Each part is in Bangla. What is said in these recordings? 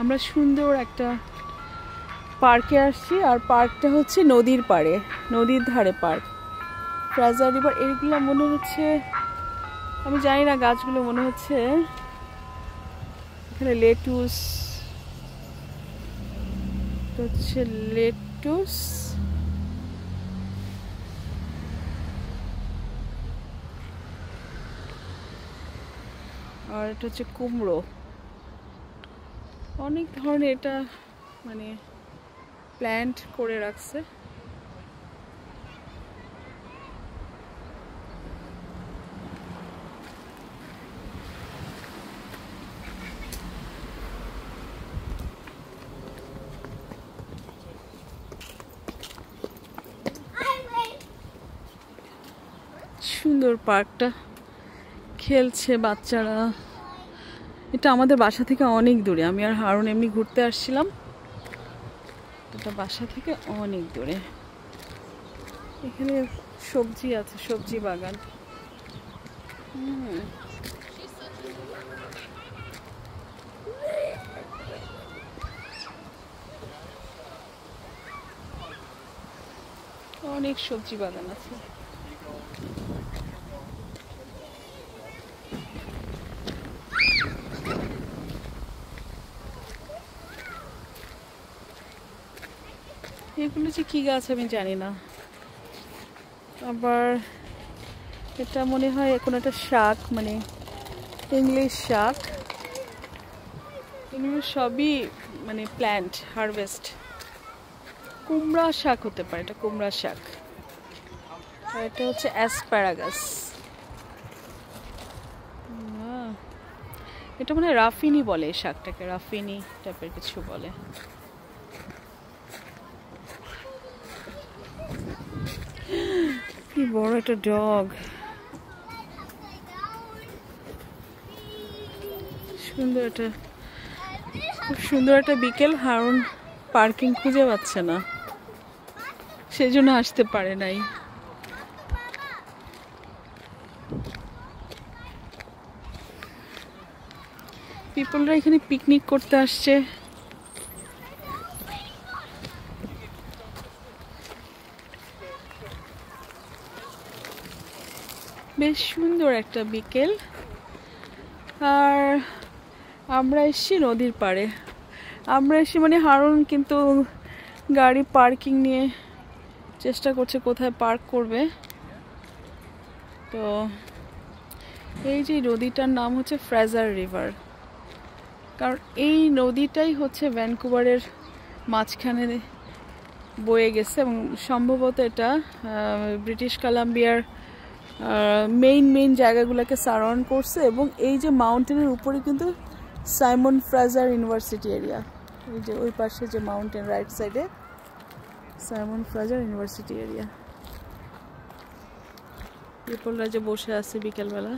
আমরা সুন্দর একটা পার্কে আসছি, আর পার্কটা হচ্ছে নদীর পাড়ে, নদীর ধারে পার্ক, ফ্রেজার রিভার। এইগুলো মনে হচ্ছে, আমি জানি না, গাছগুলো মনে হচ্ছে এখানে লেটুস, হচ্ছে লেটুস, আর এটা হচ্ছে কুমড়ো, অনেক ধরনের এটা মানে প্ল্যান্ট করে রাখছে। সুন্দর পার্কটা, খেলছে বাচ্চারা। এটা আমাদের বাসা থেকে অনেক দূরে, আমি আর হারুন এমনি ঘুরতে আসছিলাম, এটা বাসা থেকে অনেক দূরে। এখানে সবজি আছে, সবজি বাগান। অনেক সবজি বাগান আছে। এগুলো যে কি গাছ আমি জানি না, আবার এটা মনে হয় এখন একটা শাক, মানে ইংলিশ শাক। এগুলো সবই মানে প্ল্যান্ট হারভেস্ট। কুমড়া শাক হতে পারে, এটা কুমড়া শাক, আর এটা হচ্ছে অ্যাসপ্যারাগাস। এটা মানে রাফিনি বলে এই শাকটাকে, রাফিনি টাইপের কিছু বলে। কি বড় একটা ডগ। সুন্দর একটা, খুব সুন্দর একটা বিকেল। হারুন পার্কিং খুঁজে পাচ্ছে না, সেই জন্য আসতে পারে নাই। পিপলরা এখানে পিকনিক করতে আসছে। বেশ সুন্দর একটা বিকেল, আর আমরা এসছি নদীর পাড়ে। আমরা এসছি মানে হারুন কিন্তু গাড়ি পার্কিং নিয়ে চেষ্টা করছে কোথায় পার্ক করবে। তো এই যে নদীটার নাম হচ্ছে ফ্রেজার রিভার, কারণ এই নদীটাই হচ্ছে ভ্যানকুভারের মাঝখানে বয়ে গেছে, এবং সম্ভবত এটা ব্রিটিশ কলাম্বিয়ার মেইন জায়গাগুলোকে সারাউন্ড করছে। এবং এই যে মাউন্টেনের উপরে কিন্তু সাইমন ফ্রেজার ইউনিভার্সিটি এরিয়া, এই যে ওই পাশে যে মাউন্টেন রাইট সাইডে সাইমন ফ্রেজার ইউনিভার্সিটি এরিয়া। পিপলরা যে বসে আছে বিকেলবেলা,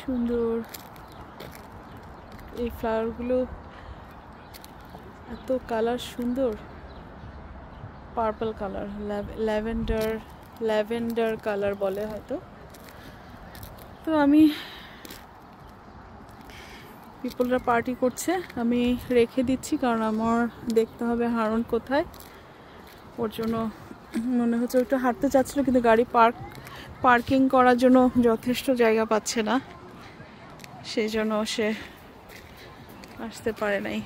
সুন্দর এই ফ্লাওয়ারগুলো, এত কালার সুন্দর, পার্পল কালার, ল্যাভেন্ডার কালার বলে হয়তো। তো আমি, পিপলরা পার্টি করছে, আমি রেখে দিচ্ছি কারণ আমার দেখতে হবে হারুন কোথায়। ওর জন্য মনে হচ্ছে একটু হাঁটতে চাচ্ছিল, কিন্তু গাড়ি পার্কিং করার জন্য যথেষ্ট জায়গা পাচ্ছে না, সেই জন্য সে আসতে পারে নাই।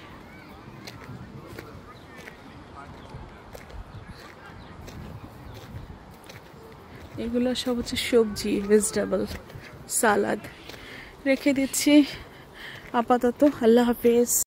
এগুলো সব হচ্ছে সবজি, ভেজিটেবল, সালাদ। রেখে দিচ্ছি আপাতত। আল্লাহ হাফেজ।